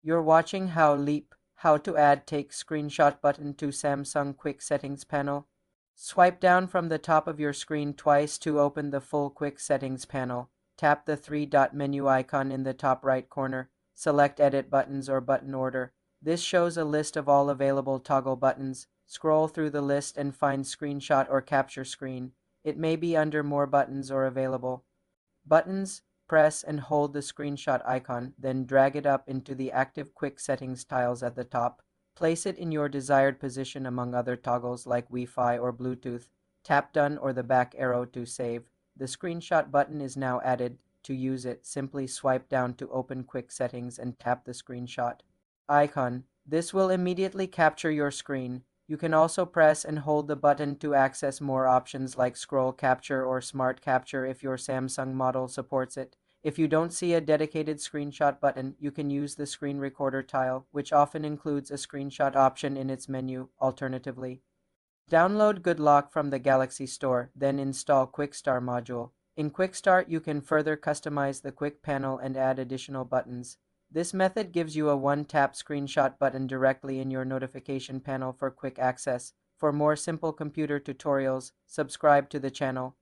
You're watching how to add take screenshot button to Samsung Quick Settings panel. Swipe down from the top of your screen twice to open the full Quick Settings panel. Tap the three-dot menu icon in the top right corner. Select Edit Buttons or Button Order. This shows a list of all available toggle buttons. Scroll through the list and find Screenshot or Capture Screen. It may be under More Buttons or Available. Buttons. Press and hold the screenshot icon, then drag it up into the active Quick Settings tiles at the top. Place it in your desired position among other toggles like Wi-Fi or Bluetooth. Tap Done or the back arrow to save. The screenshot button is now added. To use it, simply swipe down to open Quick Settings and tap the screenshot icon. This will immediately capture your screen. You can also press and hold the button to access more options like Scroll Capture or Smart Capture if your Samsung model supports it. If you don't see a dedicated screenshot button, you can use the Screen Recorder tile, which often includes a screenshot option in its menu. Alternatively, download GoodLock from the Galaxy Store, then install QuickStar module. In QuickStart, you can further customize the Quick panel and add additional buttons. This method gives you a one-tap screenshot button directly in your notification panel for quick access. For more simple computer tutorials, subscribe to the channel.